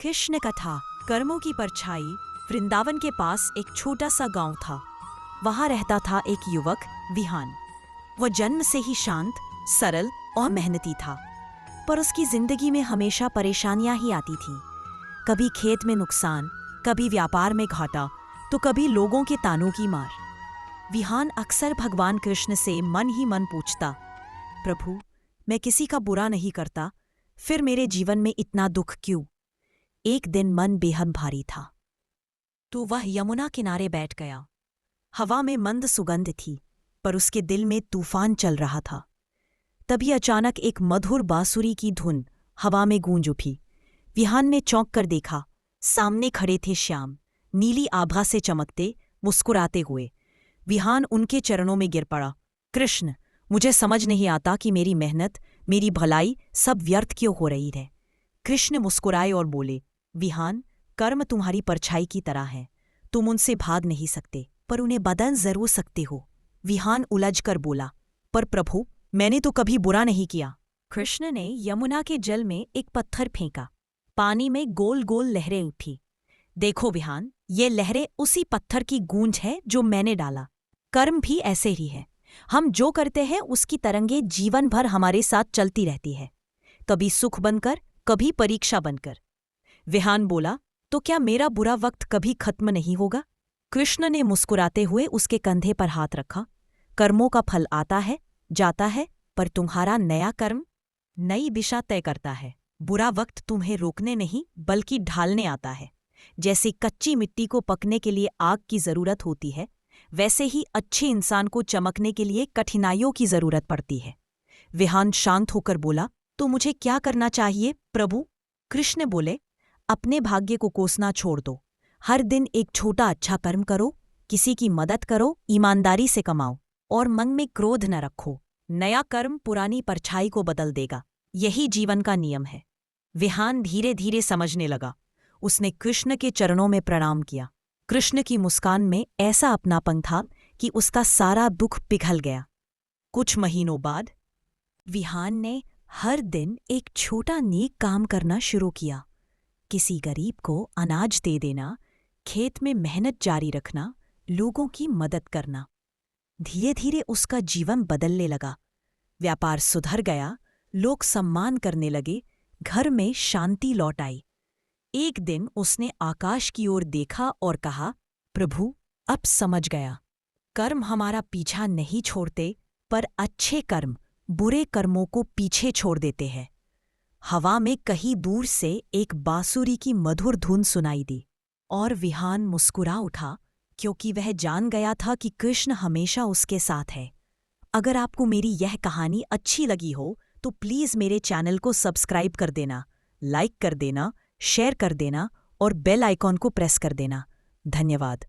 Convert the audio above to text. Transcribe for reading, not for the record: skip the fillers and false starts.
कृष्ण कथा। कर्मों की परछाई। वृंदावन के पास एक छोटा सा गांव था। वहां रहता था एक युवक, विहान। वह जन्म से ही शांत, सरल और मेहनती था, पर उसकी जिंदगी में हमेशा परेशानियां ही आती थीं। कभी खेत में नुकसान, कभी व्यापार में घाटा, तो कभी लोगों के तानों की मार। विहान अक्सर भगवान कृष्ण से मन ही मन पूछता, प्रभु, मैं किसी का बुरा नहीं करता, फिर मेरे जीवन में इतना दुख क्यों? एक दिन मन बेहद भारी था, तो वह यमुना किनारे बैठ गया। हवा में मंद सुगंध थी, पर उसके दिल में तूफान चल रहा था। तभी अचानक एक मधुर बांसुरी की धुन हवा में गूंज उठी। विहान ने चौंक कर देखा। सामने खड़े थे श्याम, नीली आभा से चमकते, मुस्कुराते हुए। विहान उनके चरणों में गिर पड़ा। कृष्ण, मुझे समझ नहीं आता कि मेरी मेहनत, मेरी भलाई सब व्यर्थ क्यों हो रही है। कृष्ण मुस्कुराए और बोले, विहान, कर्म तुम्हारी परछाई की तरह है। तुम उनसे भाग नहीं सकते, पर उन्हें बदल जरूर सकते हो। विहान उलझकर बोला, पर प्रभु, मैंने तो कभी बुरा नहीं किया। कृष्ण ने यमुना के जल में एक पत्थर फेंका। पानी में गोल गोल लहरें उठी। देखो विहान, ये लहरें उसी पत्थर की गूंज है जो मैंने डाला। कर्म भी ऐसे ही है। हम जो करते हैं उसकी तरंगें जीवन भर हमारे साथ चलती रहती है, कभी सुख बनकर, कभी परीक्षा बनकर। विहान बोला, तो क्या मेरा बुरा वक्त कभी खत्म नहीं होगा? कृष्ण ने मुस्कुराते हुए उसके कंधे पर हाथ रखा। कर्मों का फल आता है, जाता है, पर तुम्हारा नया कर्म नई दिशा तय करता है। बुरा वक्त तुम्हें रोकने नहीं, बल्कि ढालने आता है। जैसे कच्ची मिट्टी को पकने के लिए आग की जरूरत होती है, वैसे ही अच्छे इंसान को चमकने के लिए कठिनाइयों की जरूरत पड़ती है। विहान शांत होकर बोला, तो मुझे क्या करना चाहिए प्रभु? कृष्ण बोले, अपने भाग्य को कोसना छोड़ दो। हर दिन एक छोटा अच्छा कर्म करो, किसी की मदद करो, ईमानदारी से कमाओ, और मन में क्रोध न रखो। नया कर्म पुरानी परछाई को बदल देगा। यही जीवन का नियम है। विहान धीरे धीरे समझने लगा। उसने कृष्ण के चरणों में प्रणाम किया। कृष्ण की मुस्कान में ऐसा अपनापन था कि उसका सारा दुख पिघल गया। कुछ महीनों बाद विहान ने हर दिन एक छोटा नेक काम करना शुरू किया। किसी गरीब को अनाज दे देना, खेत में मेहनत जारी रखना, लोगों की मदद करना। धीरे धीरे उसका जीवन बदलने लगा। व्यापार सुधर गया, लोग सम्मान करने लगे, घर में शांति लौट आई। एक दिन उसने आकाश की ओर देखा और कहा, प्रभु, अब समझ गया। कर्म हमारा पीछा नहीं छोड़ते, पर अच्छे कर्म बुरे कर्मों को पीछे छोड़ देते हैं। हवा में कहीं दूर से एक बांसुरी की मधुर धुन सुनाई दी, और विहान मुस्कुरा उठा, क्योंकि वह जान गया था कि कृष्ण हमेशा उसके साथ है। अगर आपको मेरी यह कहानी अच्छी लगी हो तो प्लीज़ मेरे चैनल को सब्सक्राइब कर देना, लाइक कर देना, शेयर कर देना और बेल आइकॉन को प्रेस कर देना। धन्यवाद।